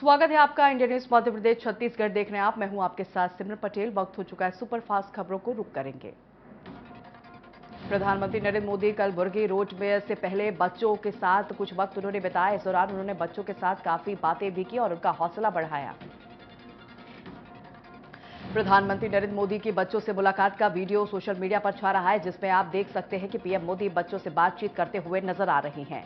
स्वागत है आपका इंडिया न्यूज मध्य प्रदेश छत्तीसगढ़ देख रहे हैं आप। मैं हूं आपके साथ सिमरन पटेल। वक्त हो चुका है सुपरफास्ट खबरों को रुक करेंगे। प्रधानमंत्री नरेंद्र मोदी कल बुर्गी रोड में से पहले बच्चों के साथ कुछ वक्त उन्होंने बिताया। इस दौरान उन्होंने बच्चों के साथ काफी बातें भी की और उनका हौसला बढ़ाया। प्रधानमंत्री नरेंद्र मोदी की बच्चों से मुलाकात का वीडियो सोशल मीडिया पर छा रहा है, जिसमें आप देख सकते हैं कि पीएम मोदी बच्चों से बातचीत करते हुए नजर आ रही हैं।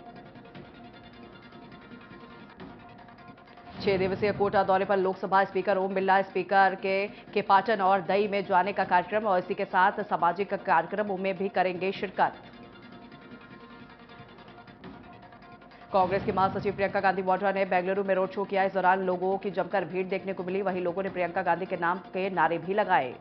6 दिवसीय कोटा दौरे पर लोकसभा स्पीकर ओम बिरला स्पीकर के पाटन और दई में जाने का कार्यक्रम और इसी के साथ सामाजिक कार्यक्रमों में भी करेंगे शिरकत। कांग्रेस की महासचिव प्रियंका गांधी वाड्रा ने बेंगलुरु में रोड शो किया। इस दौरान लोगों की जमकर भीड़ देखने को मिली। वहीं लोगों ने प्रियंका गांधी के नाम के नारे भी लगाए।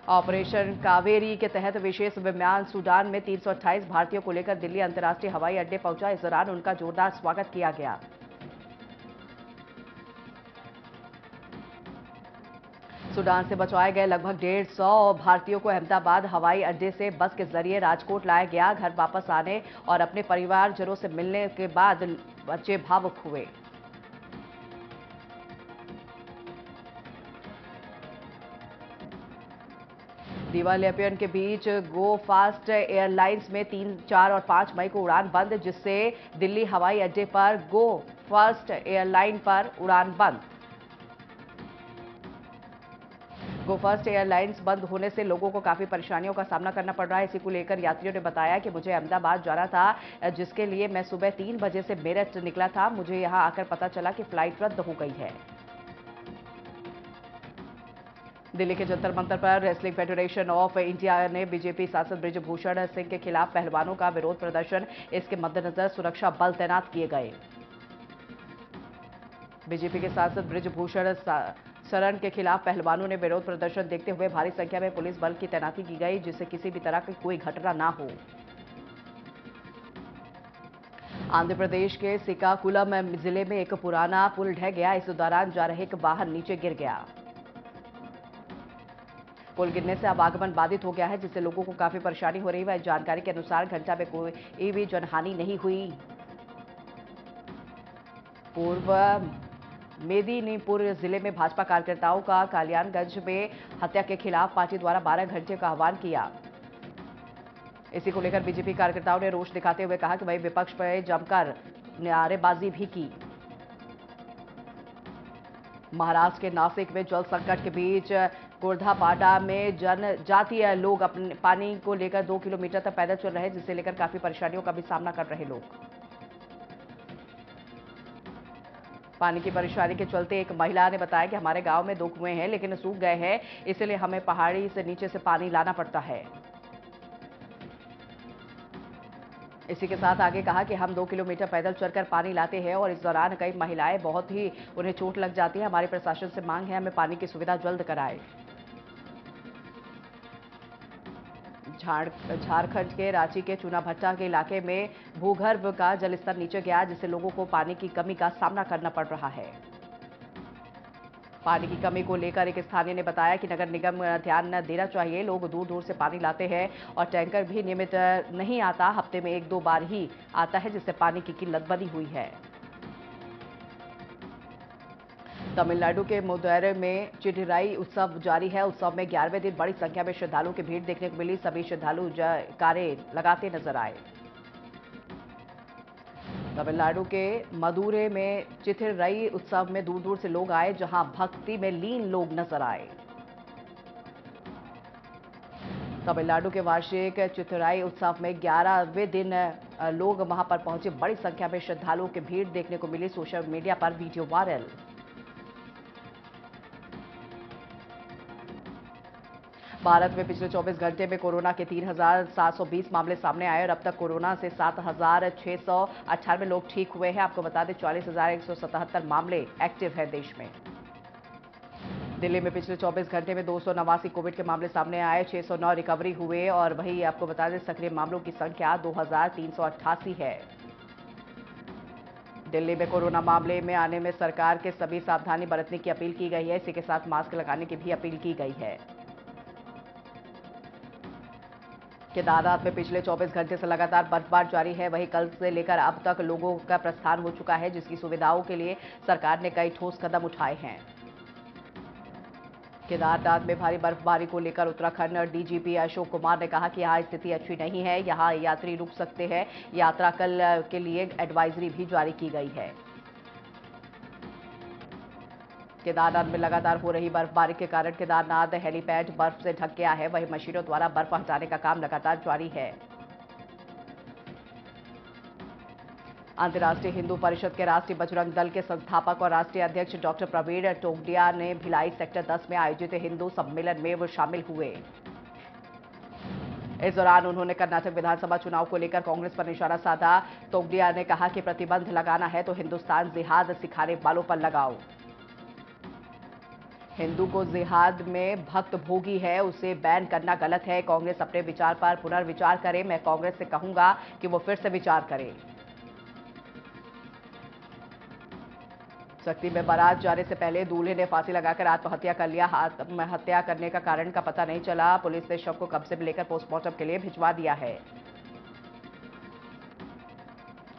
ऑपरेशन कावेरी के तहत विशेष विमान सूडान में 328 भारतीयों को लेकर दिल्ली अंतर्राष्ट्रीय हवाई अड्डे पहुंचा। इस दौरान उनका जोरदार स्वागत किया गया। सूडान से बचवाए गए लगभग 150 भारतीयों को अहमदाबाद हवाई अड्डे से बस के जरिए राजकोट लाया गया। घर वापस आने और अपने परिवारजनों से मिलने के बाद बच्चे भावुक हुए। दिवालियापन के बीच गो फास्ट एयरलाइंस में 3, 4 और 5 मई को उड़ान बंद, जिससे दिल्ली हवाई अड्डे पर गो फास्ट एयरलाइन पर उड़ान बंद। गो फास्ट एयरलाइंस बंद होने से लोगों को काफी परेशानियों का सामना करना पड़ रहा है। इसी को लेकर यात्रियों ने बताया कि मुझे अहमदाबाद जाना था, जिसके लिए मैं सुबह 3 बजे से मेरठ निकला था। मुझे यहां आकर पता चला कि फ्लाइट रद्द हो गई है। दिल्ली के जंतर मंतर पर रेसलिंग फेडरेशन ऑफ इंडिया ने बीजेपी सांसद बृजभूषण सिंह के खिलाफ पहलवानों का विरोध प्रदर्शन। इसके मद्देनजर सुरक्षा बल तैनात किए गए। बीजेपी के सांसद बृजभूषण शरण के खिलाफ पहलवानों ने विरोध प्रदर्शन देखते हुए भारी संख्या में पुलिस बल की तैनाती की गई, जिससे किसी भी तरह की कोई घटना ना हो। आंध्र प्रदेश के श्रीकाकुलम जिले में एक पुराना पुल ढह गया। इस दौरान जा रहे एक वाहन नीचे गिर गया। पुल गिरने से आवागमन बाधित हो गया है, जिससे लोगों को काफी परेशानी हो रही है। जानकारी के अनुसार घंटा में कोई भी जनहानि नहीं हुई। पूर्व मेदिनीपुर जिले में भाजपा कार्यकर्ताओं का कल्याणगंज में हत्या के खिलाफ पार्टी द्वारा 12 घंटे का आह्वान किया। इसी को लेकर बीजेपी कार्यकर्ताओं ने रोष दिखाते हुए कहा कि वही विपक्ष पर जमकर नारेबाजी भी की। महाराष्ट्र के नासिक में जल संकट के बीच कुर्धापाड़ा में जनजातीय लोग अपने पानी को लेकर 2 किलोमीटर तक पैदल चल रहे हैं, जिसे लेकर काफी परेशानियों का भी सामना कर रहे लोग। पानी की परेशानी के चलते एक महिला ने बताया कि हमारे गांव में 2 कुएं हैं, लेकिन सूख गए हैं, इसलिए हमें पहाड़ी से नीचे से पानी लाना पड़ता है। इसी के साथ आगे कहा कि हम 2 किलोमीटर पैदल चलकर पानी लाते हैं और इस दौरान कई महिलाएं बहुत ही उन्हें चोट लग जाती है। हमारे प्रशासन से मांग है हमें पानी की सुविधा जल्द कराए। झारखंड के रांची के चुनाभट्टा के इलाके में भूगर्भ का जलस्तर नीचे गया, जिससे लोगों को पानी की कमी का सामना करना पड़ रहा है। पानी की कमी को लेकर एक स्थानीय ने बताया कि नगर निगम ध्यान देना चाहिए। लोग दूर दूर से पानी लाते हैं और टैंकर भी नियमित नहीं आता, हफ्ते में 1-2 बार ही आता है, जिससे पानी की किल्लत बनी हुई है। तमिलनाडु के मदुरै में चिटिराई उत्सव जारी है। उत्सव में 11वें दिन बड़ी संख्या में श्रद्धालुओं की भीड़ देखने को मिली। सभी श्रद्धालु जयकारे लगाते नजर आए। तमिलनाडु के मदुरै में चिथिराई उत्सव में दूर दूर से लोग आए, जहां भक्ति में लीन लोग नजर आए। तमिलनाडु के वार्षिक चिथिराई उत्सव में 11वें दिन लोग वहां पर पहुंचे। बड़ी संख्या में श्रद्धालुओं की भीड़ देखने को मिली। सोशल मीडिया पर वीडियो वायरल। भारत में पिछले 24 घंटे में कोरोना के 3,720 मामले सामने आए और अब तक कोरोना से 7,698 लोग ठीक हुए हैं। आपको बता दें 44,177 मामले एक्टिव हैं देश में। दिल्ली में पिछले 24 घंटे में 289 कोविड के मामले सामने आए, 609 रिकवरी हुए और वहीं आपको बता दें सक्रिय मामलों की संख्या 2,388 है। दिल्ली में कोरोना मामले में आने में सरकार के सभी सावधानी बरतने की अपील की गई है। इसी के साथ मास्क लगाने की भी अपील की गई है। केदारनाथ में पिछले 24 घंटे से लगातार बर्फबारी जारी है। वहीं कल से लेकर अब तक लोगों का प्रस्थान हो चुका है, जिसकी सुविधाओं के लिए सरकार ने कई ठोस कदम उठाए हैं। केदारनाथ में भारी बर्फबारी को लेकर उत्तराखंड डीजीपी अशोक कुमार ने कहा कि यहां स्थिति अच्छी नहीं है, यहां यात्री रुक सकते हैं। यात्रा कल के लिए एडवाइजरी भी जारी की गई है। केदारनाथ में लगातार हो रही बर्फबारी के कारण केदारनाथ हेलीपैड बर्फ से ढक गया है। वहीं मशीनों द्वारा बर्फ हटाने का काम लगातार जारी है। अंतर्राष्ट्रीय हिंदू परिषद के राष्ट्रीय बजरंग दल के संस्थापक और राष्ट्रीय अध्यक्ष डॉक्टर प्रवीण टोगडिया ने भिलाई सेक्टर 10 में आयोजित हिंदू सम्मेलन में वो शामिल हुए। इस दौरान उन्होंने कर्नाटक विधानसभा चुनाव को लेकर कांग्रेस पर निशाना साधा। टोगडिया ने कहा कि प्रतिबंध लगाना है तो हिंदुस्तान जिहाद सिखाने वालों पर लगाओ। हिंदू को जिहाद में भक्त भोगी है, उसे बैन करना गलत है। कांग्रेस अपने विचार पर पुनर्विचार करे। मैं कांग्रेस से कहूंगा कि वो फिर से विचार करे। सख्ती में बारात जाने से पहले दूल्हे ने फांसी लगाकर आत्महत्या कर लिया। आत्महत्या करने का कारण का पता नहीं चला। पुलिस ने शव को कब्जे में लेकर पोस्टमार्टम के लिए भिजवा दिया है।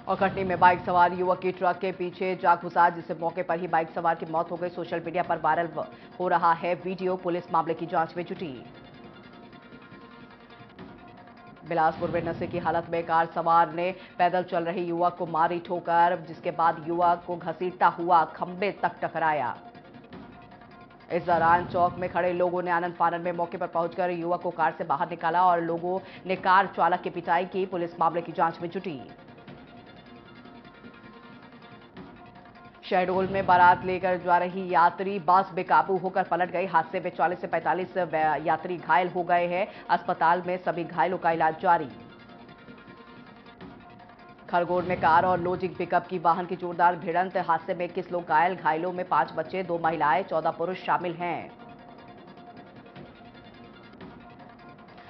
और कटनी में बाइक सवार युवक की ट्रक के पीछे जा घुसा, जिससे मौके पर ही बाइक सवार की मौत हो गई। सोशल मीडिया पर वायरल हो रहा है वीडियो। पुलिस मामले की जांच में जुटी। बिलासपुर में नशे की हालत में कार सवार ने पैदल चल रहे युवक को मारी ठोकर, जिसके बाद युवक को घसीटता हुआ खंबे तक टकराया। इस दौरान चौक में खड़े लोगों ने आनंद फानन में मौके पर पहुंचकर युवक को कार से बाहर निकाला और लोगों ने कार चालक की पिटाई की। पुलिस मामले की जांच में जुटी। शहडोल में बारात लेकर जा रही यात्री बस बेकाबू होकर पलट गई। हादसे में 40 से 45 यात्री घायल हो गए हैं। अस्पताल में सभी घायलों का इलाज जारी। खरगोन में कार और लोडिंग पिकअप की वाहन की जोरदार भिड़ंत। हादसे में 21 लोग घायल। घायलों में 5 बच्चे, 2 महिलाएं, 14 पुरुष शामिल हैं।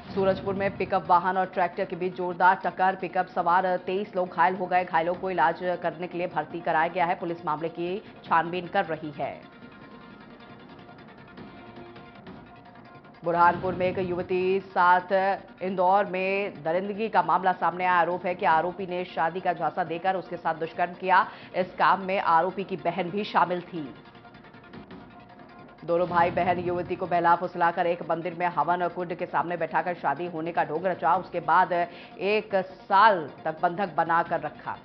सूरजपुर में पिकअप वाहन और ट्रैक्टर के बीच जोरदार टक्कर। पिकअप सवार 23 लोग घायल हो गए। घायलों को इलाज करने के लिए भर्ती कराया गया है। पुलिस मामले की छानबीन कर रही है। बुरहानपुर में एक युवती साथ इंदौर में दरिंदगी का मामला सामने आया। आरोप है कि आरोपी ने शादी का झांसा देकर उसके साथ दुष्कर्म किया। इस काम में आरोपी की बहन भी शामिल थी। दोनों भाई बहन युवती को बहला फुसलाकर एक मंदिर में हवन कुंड के सामने बैठाकर शादी होने का ढोंग रचा। उसके बाद 1 साल तक बंधक बनाकर रखा,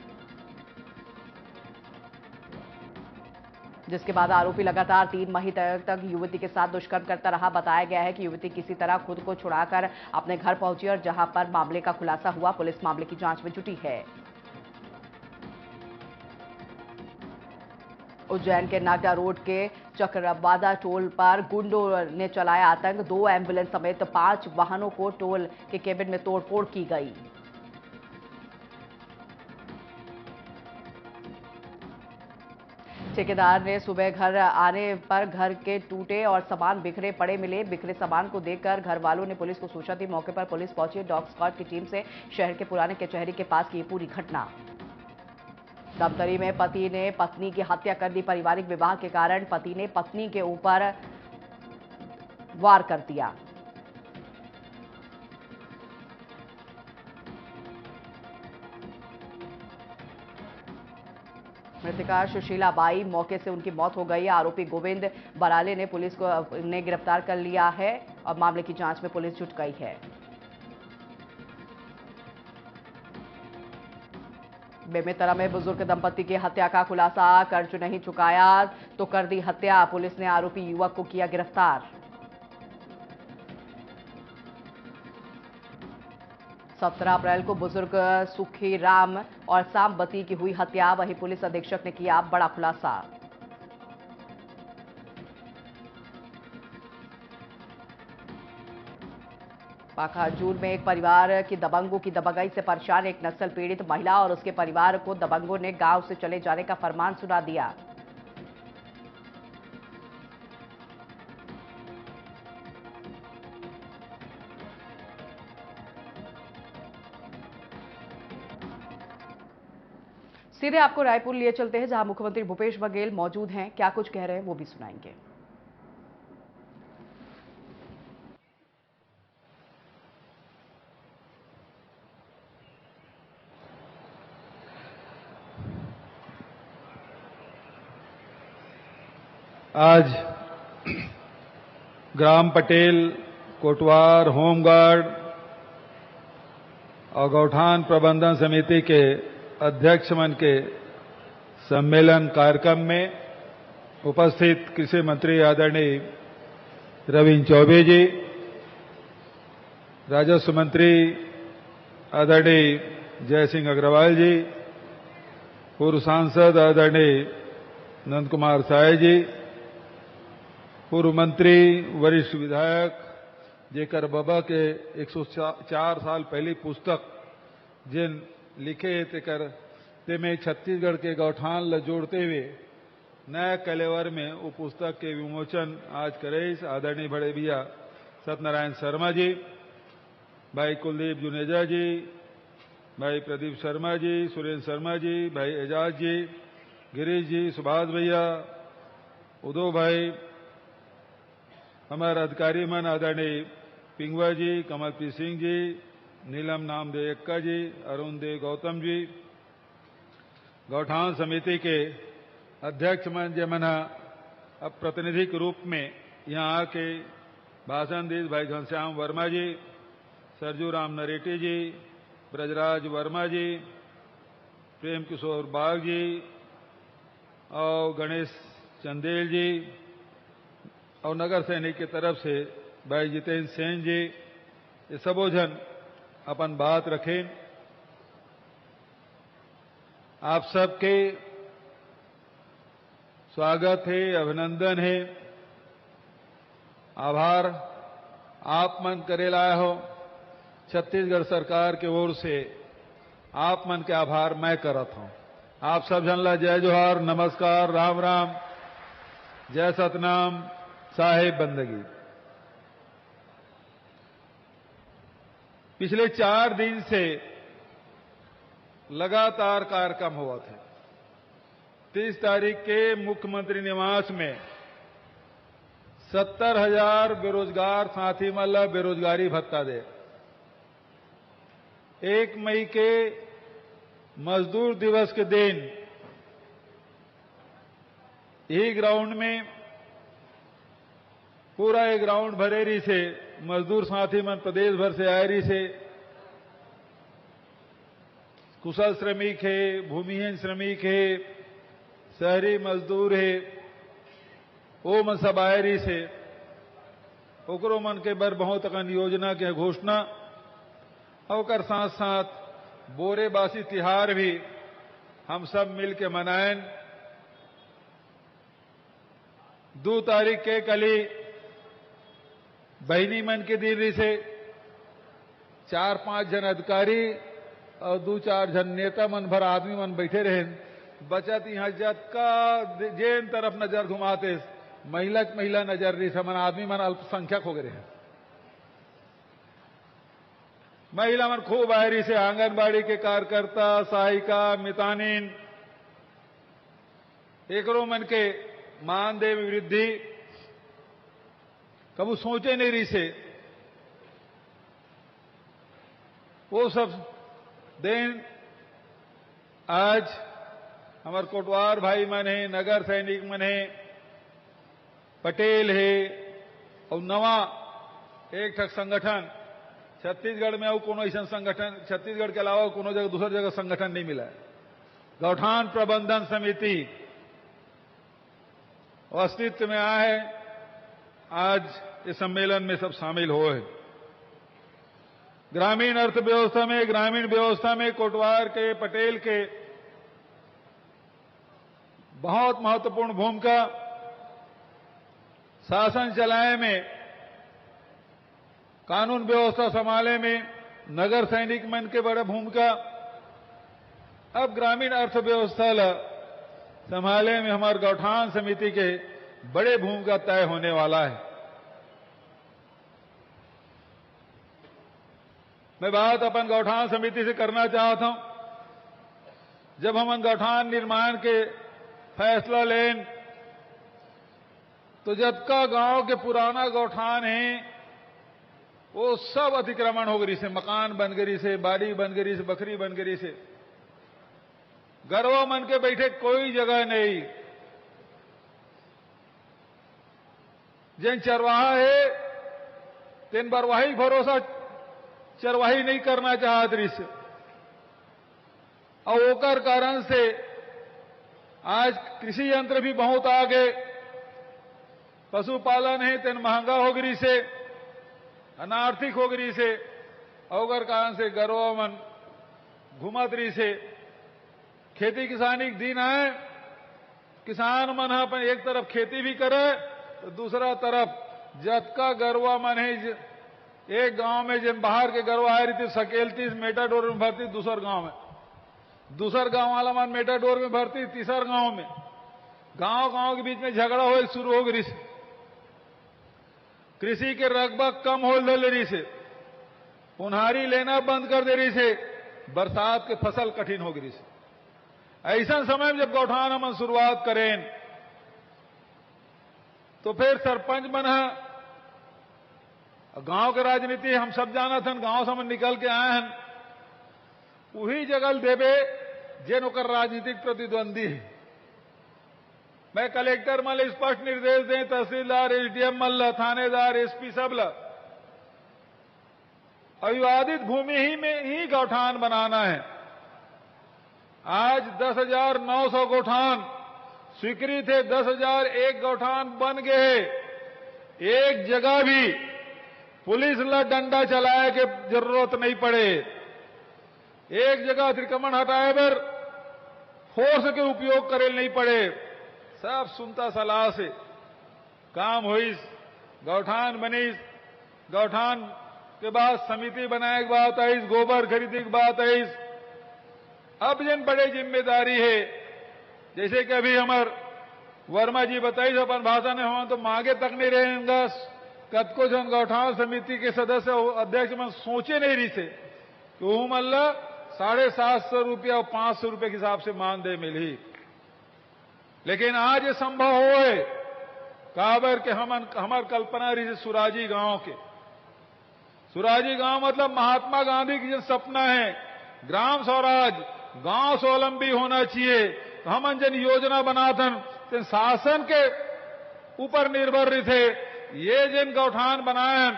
जिसके बाद आरोपी लगातार 3 महीने तक युवती के साथ दुष्कर्म करता रहा। बताया गया है कि युवती किसी तरह खुद को छुड़ाकर अपने घर पहुंची और जहां पर मामले का खुलासा हुआ। पुलिस मामले की जांच में जुटी है। उज्जैन के नागदा रोड के चक्रवादा टोल पर गुंडों ने चलाया आतंक। 2 एम्बुलेंस समेत 5 वाहनों को टोल के केबिन में तोड़फोड़ की गई। ठेकेदार ने सुबह घर आने पर घर के टूटे और सामान बिखरे पड़े मिले। बिखरे सामान को देखकर घर वालों ने पुलिस को सूचना दी। मौके पर पुलिस पहुंची। डॉग स्क्वाड की टीम से शहर के पुराने कचहरी के पास की पूरी घटना। दमतरी में पति ने पत्नी की हत्या कर दी। पारिवारिक विवाह के कारण पति ने पत्नी के ऊपर वार कर दिया। मृतका सुशीला बाई, मौके से उनकी मौत हो गई। आरोपी गोविंद बराले ने पुलिस को गिरफ्तार कर लिया है और मामले की जांच में पुलिस जुट गई है। बेमेतरा में बुजुर्ग दंपति की हत्या का खुलासा। कर्ज नहीं चुकाया तो कर दी हत्या। पुलिस ने आरोपी युवक को किया गिरफ्तार। 17 अप्रैल को बुजुर्ग सुखी राम और सांबती की हुई हत्या। वहीं पुलिस अधीक्षक ने किया बड़ा खुलासा। पाखाजूर में एक परिवार की दबंगों की दबंगई से परेशान एक नक्सल पीड़ित महिला और उसके परिवार को दबंगों ने गांव से चले जाने का फरमान सुना दिया। सीधे आपको रायपुर लिए चलते हैं, जहां मुख्यमंत्री भूपेश बघेल मौजूद हैं। क्या कुछ कह रहे हैं वो भी सुनाएंगे। आज ग्राम पटेल, कोटवार, होमगार्ड और गौठान प्रबंधन समिति के अध्यक्ष मन के सम्मेलन कार्यक्रम में उपस्थित कृषि मंत्री आदरणीय रविन्द्र चौबे जी, राजस्व मंत्री आदरणीय जयसिंह अग्रवाल जी, पूर्व सांसद आदरणीय नंद कुमार साय जी, पूर्व मंत्री वरिष्ठ विधायक जेकर बाबा के 104 साल पहली पुस्तक जिन लिखे तेकर में छत्तीसगढ़ के गौठान ल जोड़ते हुए नया कलेवर में वो पुस्तक के विमोचन आज करे आदरणीय बड़े भैया सत्यनारायण शर्मा जी, भाई कुलदीप जुनेजा जी, भाई प्रदीप शर्मा जी, सुरेंद्र शर्मा जी, भाई एजाज जी, गिरीश जी, सुभाष भैया, उदो भाई, हमारे अधिकारी मन आदरणीय पिंगवा जी, कमलप्रीत सिंह जी, नीलम नामदेव एक्का जी, अरुण देव गौतम जी, गौठान समिति के अध्यक्ष मन जमना अब प्रतिनिधि के रूप में यहाँ आके भाषण दी भाई घनश्याम वर्मा जी, सरजू राम नरेटी जी, ब्रजराज वर्मा जी, प्रेम किशोर बाग जी और गणेश चंदेल जी और नगर सैनिक की तरफ से भाई जितेंद्र सेन जी, ये सबो जन अपन बात रखें। आप सबके स्वागत है, अभिनंदन है, आभार आप मन करे लाए हो। छत्तीसगढ़ सरकार की ओर से आप मन के आभार मैं करत हूं। आप सब जन ला जय जोहार, नमस्कार, राम राम, जय सतनाम, साहेब बंदगी। पिछले 4 दिन से लगातार कार्यक्रम हुआ थे। 30 तारीख के मुख्यमंत्री निवास में 70,000 बेरोजगार साथी मन बेरोजगारी भत्ता दे। 1 मई के मजदूर दिवस के दिन यही ग्राउंड में पूरा एक ग्राउंड भरे रही से मजदूर साथी मन प्रदेश भर से आए रही से, कुशल श्रमिक है, भूमिहीन श्रमिक है, शहरी मजदूर है, वो मन सब आए रही से ओकरो मन के बर बहुत अकन योजना के घोषणा और साथ साथ बोरेबासी तिहार भी हम सब मिल के मनाएं। 2 तारीख के कली बहनी मन के दिन से 4-5 जन अधिकारी और 2-4 जन नेता मन भर आदमी मन बैठे रहे। बचत यहाँ जत का जेन तरफ नजर घुमाते महिला नजर रही से मन आदमी मन अल्पसंख्यक हो गए हैं। महिला मन खूब आए रही से, आंगनबाड़ी के कार्यकर्ता, सहायिका, मितानिन, एकरो मन के मानदेय में वृद्धि कबू सोचे नहीं रही से वो सब दिन आज हमारे कोटवार भाई मन है, नगर सैनिक मन है, पटेल है और नवा एक ठक संगठन छत्तीसगढ़ में और कोनो ऐसा संगठन छत्तीसगढ़ के अलावा कोनो जगह दूसरी जगह संगठन नहीं मिला है। गौठान प्रबंधन समिति अस्तित्व में आया है। आज इस सम्मेलन में सब शामिल हुए हैं। ग्रामीण अर्थव्यवस्था में, ग्रामीण व्यवस्था में कोटवार के, पटेल के बहुत महत्वपूर्ण भूमिका, शासन चलाए में, कानून व्यवस्था संभाले में नगर सैनिक मन के बड़ा भूमिका। अब ग्रामीण अर्थव्यवस्था संभाले में हमारे गौठान समिति के बड़े भूमिका तय होने वाला है। मैं बात अपन गौठान समिति से करना चाहता हूं। जब हम गौठान निर्माण के फैसला लें तो जतका गांव के पुराना गौठान है वो सब अतिक्रमण हो गई से, मकान बन गई से, बाड़ी बन गई से, बकरी बन गई से, गरवा मन के बैठे कोई जगह नहीं। जिन चरवाहा है तीन बरवाही भरोसा चरवाही नहीं करना चाहत रही से और ओकर कारण से आज कृषि यंत्र भी बहुत आ गए, पशुपालन है तेन महंगा हो गई से, अनार्थिक हो गई से, ओकर कारण से गरवा मन घुमत रही से। खेती किसानी के दिन आए, किसान मन अपन एक तरफ खेती भी करे तो दूसरा तरफ जतका गरवा मन है एक गांव में जिन बाहर के गरवा आ रही थी सकेलती मेटाडोर में भरती, दूसर गांव में दूसर गांव वाला मन मेटाडोर में भरती, तीसर गांव में गांव गांव के बीच में झगड़ा हो शुरू हो गई। कृषि के रकबा कम हो रही से, उन्हारी लेना बंद कर दे रही से, बरसात के फसल कठिन हो गई से। ऐसा समय में जब गौठान हम शुरुआत करें तो फिर सरपंच बना गांव के राजनीति हम सब जाना था, गांव से हम निकल के आए हैं, वही जगह देवे जेन ओकर राजनीतिक प्रतिद्वंदी है। मैं कलेक्टर मल स्पष्ट निर्देश दें, तहसीलदार एसडीएम मल थानेदार एसपी सब अविवादित भूमि ही में ही गौठान बनाना है। आज 10,900 गौठान स्वीकृत है, 10,001 गौठान बन गए। एक जगह भी पुलिस ला डंडा चलाए के जरूरत नहीं पड़े, एक जगह अतिक्रमण हटाए बर फोर्स के उपयोग करे नहीं पड़े, सब सुनता सलाह से काम होइस, गौठान बनीस, गौठान के बाद समिति बनाए की बात आईस, गोबर खरीदी की बात आईस। अब जिन बड़े जिम्मेदारी है, जैसे कि अभी हमार वर्मा जी बताइस अपन भाषा में, हम तो मांगे तक नहीं रहेंगे, कतको जन गौठान समिति के सदस्य अध्यक्ष मन सोचे नहीं रही से कि वो मल्ला 750 रुपया और 500 रुपये के हिसाब से मानदेय मिली। लेकिन आज ये संभव हो काबर के हमार कल्पना रही से सुराजी गांव के, सुराजी गांव मतलब महात्मा गांधी की जो सपना है ग्राम स्वराज, गांव स्वावलंबी होना चाहिए। तो हम जन योजना बनाथन तो शासन के ऊपर निर्भर रहे थे। ये जिन गौठान बनाए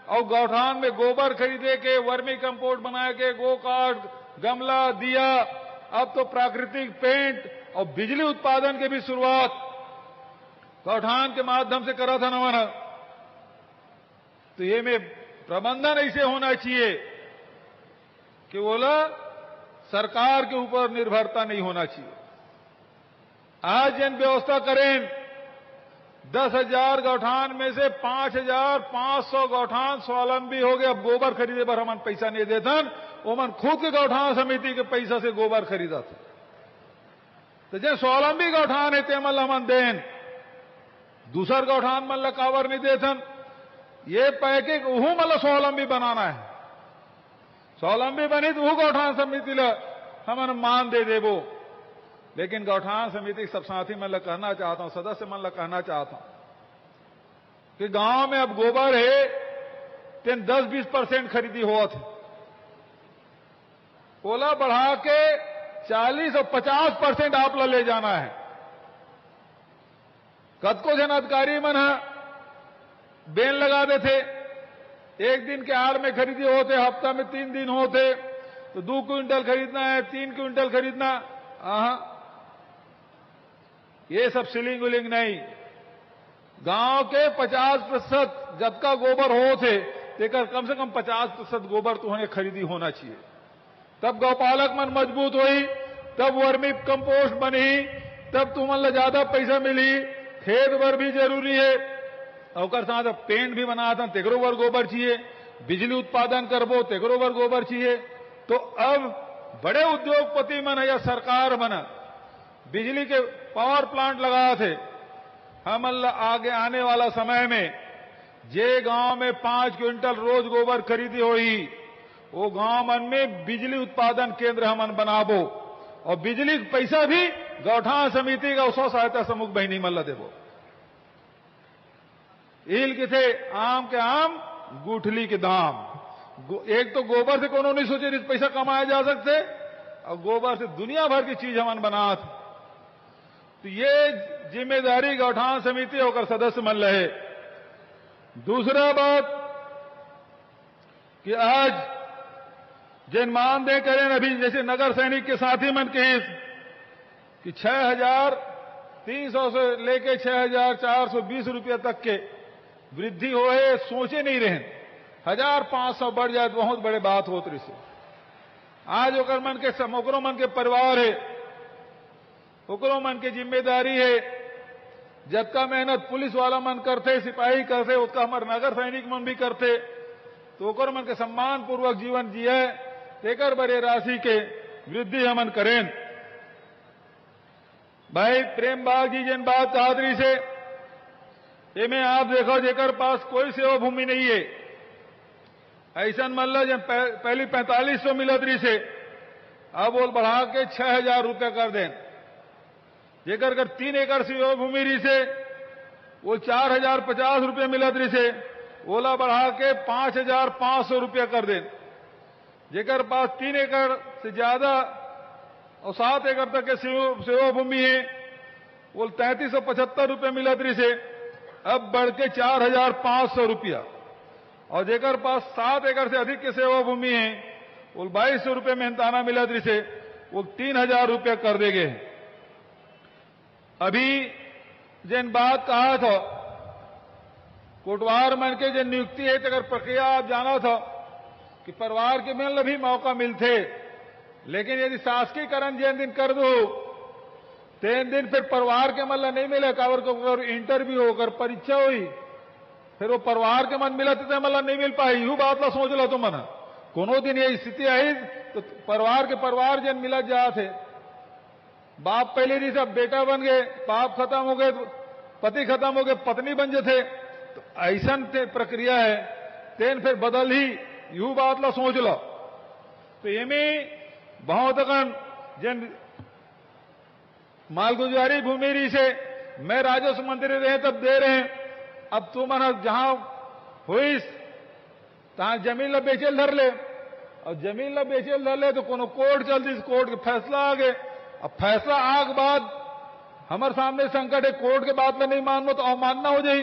और गौठान में गोबर खरीदे के, वर्मी कंपोस्ट बनाए के, गो कार्ड, गमला दिया, अब तो प्राकृतिक पेंट और बिजली उत्पादन के भी शुरुआत गौठान के माध्यम से करा था नवाना। तो ये में प्रबंधन ऐसे होना चाहिए कि बोला सरकार के ऊपर निर्भरता नहीं होना चाहिए। आज जिन व्यवस्था करें 10,000 गौठान में से 5,500 गौठान स्वावलंबी हो गए। अब गोबर खरीदे पर हम पैसा नहीं देतन, वो मन खुद के गौठान समिति के पैसा से गोबर खरीदा था। तो जो स्वावलंबी गौठान है ते मन हमन देन, दूसर गौठान मन कावर नहीं देथन। ये पैकेज वह मतलब स्वावलंबी बनाना है, स्वावलंबी बनी तो वह गौठान समिति ला हमन मान दे देबो। लेकिन गौठान समिति सब साथी मन ला कहना चाहता हूं, सदस्य मन ला कहना चाहता हूं कि गांव में अब गोबर है तेन 10-20% खरीदी हुआ थे, ओला बढ़ा के 40 और 50% आप ला ले जाना है। कतको जन अधिकारी मन बेन लगा दे थे, एक दिन के आड़ में खरीदी होते, हफ्ता में 3 दिन होते, तो 2 क्विंटल खरीदना है, 3 क्विंटल खरीदना, ये सब सीलिंग उलिंग नहीं। गांव के 50% जतका गोबर हो थे तेकर कम से कम 50% गोबर तुम्हें खरीदी होना चाहिए। तब गौपालक मन मजबूत हुई, तब वर्मी कंपोस्ट बनी, तब तुमन ज्यादा पैसा मिली। खेत बर भी जरूरी है, और साथ पेंट भी बनाता तेकरो बर गोबर चाहिए, बिजली उत्पादन करबो तेकरो बर गोबर चाहिए। तो अब बड़े उद्योगपति मन या सरकार मन बिजली के पावर प्लांट लगा थे। हम आगे आने वाला समय में जे गांव में 5 क्विंटल रोज गोबर खरीदी होई, वो गांव मन में बिजली उत्पादन केंद्र हमन बनाबो, और बिजली का पैसा भी गौठान समिति का स्व सहायता समूह बहनी मल्ला देबो। इल के थे आम के आम, गुठली के दाम। एक तो गोबर से कोनो नहीं सोचे पैसा कमाया जा सकते, और गोबर से दुनिया भर की चीज हमन बनात। तो ये जिम्मेदारी गौठान समिति होकर सदस्य मन रहे। दूसरा बात कि आज जिन मानदेय करें अभी जैसे नगर सैनिक के साथी मन के हित कि 6,300 से लेके 6,420 रुपये तक के वृद्धि हो है, सोचे नहीं रहे 1,500 बढ़ जाए तो बहुत बड़े बात होत रही से। आज ओकर मन के परिवार है, ओकरो मन के जिम्मेदारी है। जबका मेहनत पुलिस वाला मन करते, सिपाही करते, उसका हमारे नगर सैनिक मन भी करते, तो ओकर मन के सम्मान पूर्वक जीवन जिये, तेकर बड़े राशि के वृद्धि हमन करें। भाई प्रेम बाग जी जिन बात चाहतरी से ये में आप देखो जेकर पास कोई सेवा भूमि नहीं है, ऐसा मतलब जब पहली 4500 मिलत रही से अब वो बढ़ा के 6,000 रुपये कर दें। जेकर कर 3 एकड़ सेवा भूमि रही से वो 4,050 रुपये मिलत रही से ओला बढ़ा के 5,500 रुपये कर दें। जेकर पास 3 एकड़ से ज्यादा और 7 एकड़ तक के सेवा भूमि है वो 3,375 रुपये मिलत रही से अब बढ़ के 4,500 रुपया। और जेकर पास 7 एकड़ से अधिक के सेवा भूमि है वो 2,200 रुपये मेहनताना मिलत रही से वो 3,000 रुपये कर देंगे। अभी जिन बात कहा था कोटवार मन के जिन नियुक्ति है अगर प्रक्रिया आप जाना था कि परिवार के मिल भी मौका मिलते, लेकिन यदि शासकीकरण जिन दिन कर दो तीन दिन फिर परिवार के मन नहीं मिले, कावर इंटरव्यू होकर परीक्षा हुई फिर वो परिवार के मन मिला तो मतलब नहीं मिल पाई। यू बात ला सोच लो तो मन कोनो दिन ये स्थिति आई तो परिवार जन मिला जा थे, बाप पहले नहीं सब बेटा बन गए, बाप खत्म हो गए, पति खत्म हो गए, पत्नी बन जाते, तो ऐसा प्रक्रिया है तेन फिर बदल ही यू बात ला सोच लो। तो ये में बहुत अगन जन मालगुजारी भूमि रही से मैं राजस्व मंत्री रहे तब दे रहे हैं, अब तू मन जहां हुईस तहां जमीन ला बेचेल धर ले, और जमीन ला बेचेल धर ले तो कोनो कोर्ट चलती, कोर्ट के फैसला आ गए। अब फैसला आग बाद हमारे सामने संकट है, कोर्ट के बात में नहीं मानो तो अवमानना हो जाई।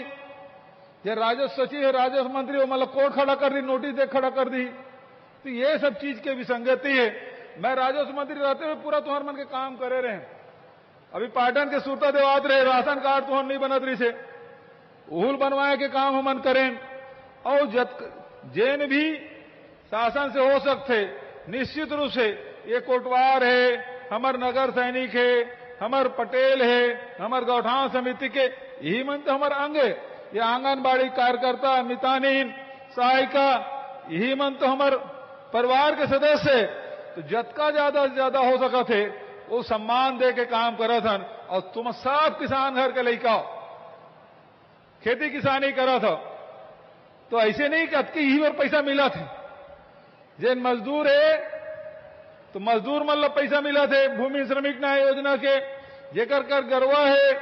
ये राजस्व सचिव है, राजस्व मंत्री हो, मतलब कोर्ट खड़ा कर दी, नोटिस दे खड़ा कर दी, तो ये सब चीज के विसंगति है। मैं राजस्व मंत्री रहते हुए पूरा तुम्हारे मन के काम करे रहे। अभी पाटन के सूरता देवात रहे, राशन कार्ड तुहर नहीं बनत रही से, उहुल बनवाए के काम हमन करें। और जेन भी शासन से हो सकते निश्चित रूप से ये कोटवार है, हमार नगर सैनिक है, हमार पटेल है, हमार गौठान समिति के यही मन तो हमार अंग है। ये आंगनबाड़ी कार्यकर्ता, मितानीन, सहायिका यही मन तो हमार परिवार के सदस्य है। तो जतका ज्यादा से ज्यादा हो सका थे वो सम्मान दे के काम करा था। और तुम सब किसान घर के लड़का खेती किसानी करा था, तो ऐसे नहीं कि अतकी ही और पैसा मिला थे। जिन मजदूर है तो मजदूर मतलब पैसा मिला थे भूमि श्रमिक न्याय योजना के, जेकर कर गरवा है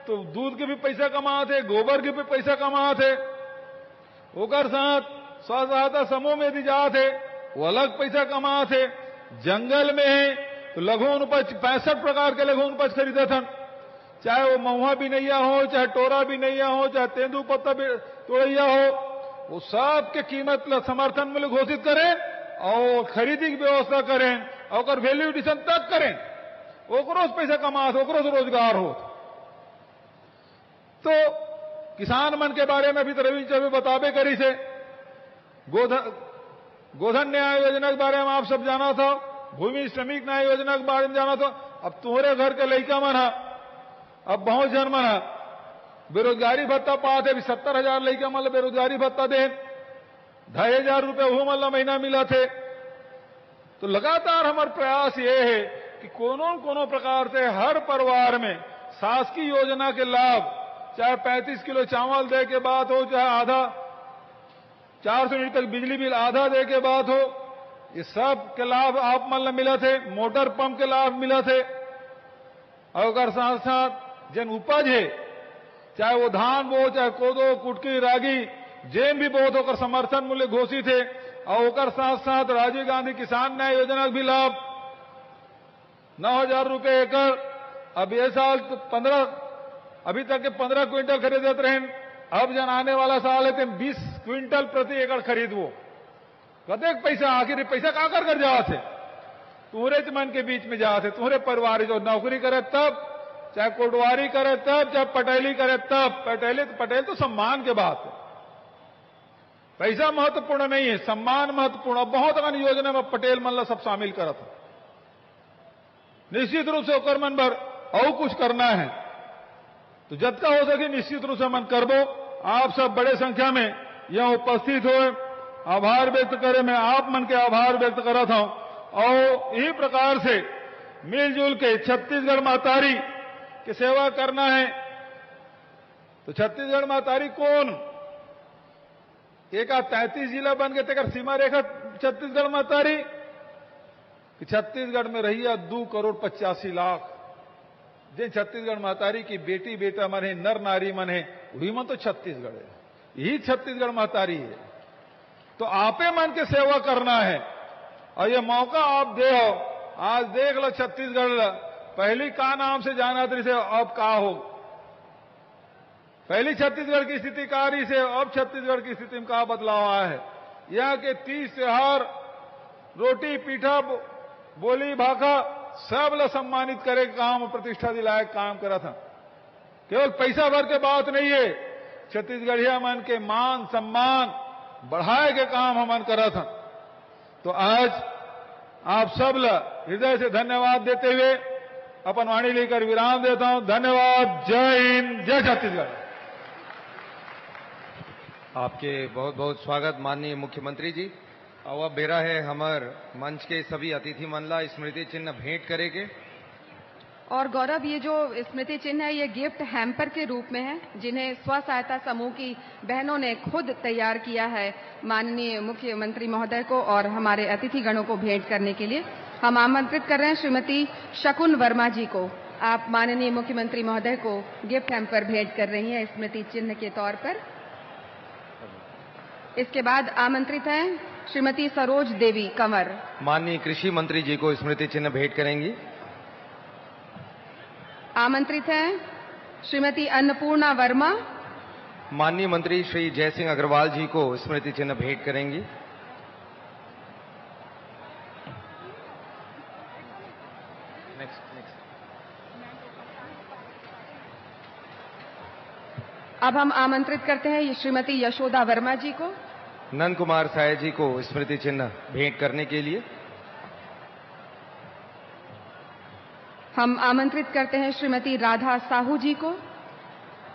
तो दूध के भी पैसा कमा थे, गोबर के भी पैसा कमा थे, ओकर साथ स्व सहायता समूह में दी जा थे वो अलग पैसा कमा थे। जंगल में है तो लघु उपज 65 प्रकार के लघु उपज खरीदे थे, चाहे वो महुआ भी नैया हो, चाहे टोरा भी नैया हो, चाहे तेंदू पत्ता भी तोड़ैया हो, वो सब के कीमत समर्थन मूल्य घोषित करें और खरीदी की व्यवस्था करें और वैल्यू एडिशन तक करें, ओकरो से पैसा कमा, ओकरो से रोजगार हो। तो किसान मन के बारे में भी तो रविंद्र चौबे बताबे करी से, गोधन न्याय योजना के बारे में आप सब जाना था, भूमि श्रमिक न्याय योजना के बारे में जाना था। अब तुम्हारे घर के लड़का मन अब बहुत जन मन बेरोजगारी भत्ता पाते, अभी 70,000 लड़का मतलब बेरोजगारी भत्ता दे, 2,500 रुपये वो मतलब महीना मिला थे। तो लगातार हमारा प्रयास ये है कि कोनो प्रकार से हर परिवार में शासकीय योजना के लाभ, चाहे 35 किलो चावल दे के बात हो, चाहे आधा 400 यूनिट तक बिजली बिल आधा दे के बात हो, ये सब के लाभ आप मतलब मिला थे। मोटर पंप के लाभ मिला थे। और साथ साथ जन उपज है, चाहे वो धान बो, चाहे कोदो, कुटकी, रागी, जेन भी बहुत होकर समर्थन मूल्य घोषित है। और ओकर साथ साथ राजीव गांधी किसान न्याय योजना का भी लाभ 9,000 रुपये एकड़। अब ये साल तो 15 अभी तक के 15 क्विंटल खरीदते रहे, अब जन आने वाला साल है 20 क्विंटल प्रति एकड़ खरीदवो। कदेक पैसा आखिर पैसा का कर जाओ थे तुम्हारे मन के बीच में जाओ थे, तुम्हारे परिवार जो नौकरी करे तब, चाहे कोटवारी करे तब, चाहे पटेली करे तब। पटेल तो सम्मान के बात है, पैसा महत्वपूर्ण नहीं है, सम्मान महत्वपूर्ण। बहुत अगन योजना में पटेल मन ला सब शामिल करा था। निश्चित रूप से ओकर मन भर और कुछ करना है तो जतका हो सके निश्चित रूप से मन करबो। आप सब बड़े संख्या में यहां उपस्थित हो, आभार व्यक्त करे, मैं आप मन के आभार व्यक्त करा था। और इसी प्रकार से मिलजुल के छत्तीसगढ़ महतारी की सेवा करना है। तो छत्तीसगढ़ महतारी कौन? एक 33 जिला बन गए तेकर सीमा रेखा छत्तीसगढ़ महतारी कि छत्तीसगढ़ में रहिया 2 करोड़ 85 लाख जिन छत्तीसगढ़ महतारी की बेटी बेटा मन है, नर नारी मन है, वही मन तो छत्तीसगढ़ है, यही छत्तीसगढ़ महतारी है। तो आपे मन के सेवा करना है और ये मौका आप दे हो। आज देख लो छत्तीसगढ़ पहली का नाम से जाना था, से अब का हो। पहली छत्तीसगढ़ की स्थिति कारी से अब छत्तीसगढ़ की स्थिति में का बदलाव आया है। यहाँ के 30 त्योहार, रोटी पीठा बोली भाखा सब ला सम्मानित करे काम, प्रतिष्ठा दिलाए काम करा था। केवल पैसा भर के बात नहीं है, छत्तीसगढ़िया मन के मान सम्मान बढ़ाए के काम हमन करा था। तो आज आप सब ला हृदय से धन्यवाद देते हुए अपन वाणी लेकर विराम देता हूं। धन्यवाद। जय हिंद, जय छत्तीसगढ़। आपके बहुत बहुत स्वागत माननीय मुख्यमंत्री जी। और अब बेरा है हमार मंच के सभी अतिथि मन ला स्मृति चिन्ह भेंट करे के। और गौरव, ये जो स्मृति चिन्ह है ये गिफ्ट हैम्पर के रूप में है, जिन्हें स्व सहायता समूह की बहनों ने खुद तैयार किया है माननीय मुख्यमंत्री महोदय को और हमारे अतिथि गणों को भेंट करने के लिए। हम आमंत्रित कर रहे हैं श्रीमती शकुन वर्मा जी को। आप माननीय मुख्यमंत्री महोदय को गिफ्ट हैम्पर भेंट कर रही हैं स्मृति चिन्ह के तौर पर। इसके बाद आमंत्रित हैं श्रीमती सरोज देवी कंवर। माननीय कृषि मंत्री जी को स्मृति चिन्ह भेंट करेंगी। आमंत्रित हैं श्रीमती अन्नपूर्णा वर्मा। माननीय मंत्री श्री जयसिंह अग्रवाल जी को स्मृति चिन्ह भेंट करेंगी। अब हम आमंत्रित करते हैं श्रीमती यशोदा वर्मा जी को। नंद कुमार साय जी को स्मृति चिन्ह भेंट करने के लिए हम आमंत्रित करते हैं श्रीमती राधा साहू जी को।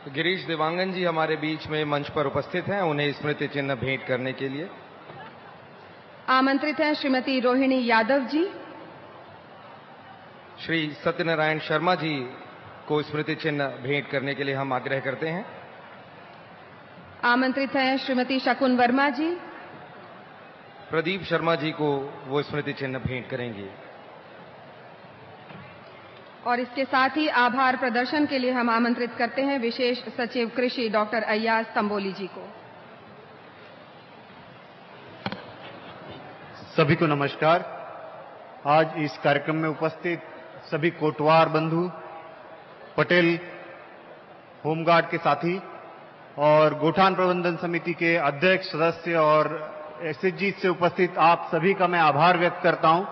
गिरीश देवांगन जी हमारे बीच में मंच पर उपस्थित हैं, उन्हें स्मृति चिन्ह भेंट करने के लिए आमंत्रित हैं श्रीमती रोहिणी यादव जी। श्री सत्यनारायण शर्मा जी को स्मृति चिन्ह भेंट करने के लिए हम आग्रह करते हैं। आमंत्रित हैं श्रीमती शकुन वर्मा जी। प्रदीप शर्मा जी को वो स्मृति चिन्ह भेंट करेंगे। और इसके साथ ही आभार प्रदर्शन के लिए हम आमंत्रित करते हैं विशेष सचिव कृषि डॉक्टर अय्याज तंबोली जी को। सभी को नमस्कार। आज इस कार्यक्रम में उपस्थित सभी कोटवार बंधु, पटेल होमगार्ड के साथी और गोठान प्रबंधन समिति के अध्यक्ष सदस्य और एसएचजी से उपस्थित आप सभी का मैं आभार व्यक्त करता हूं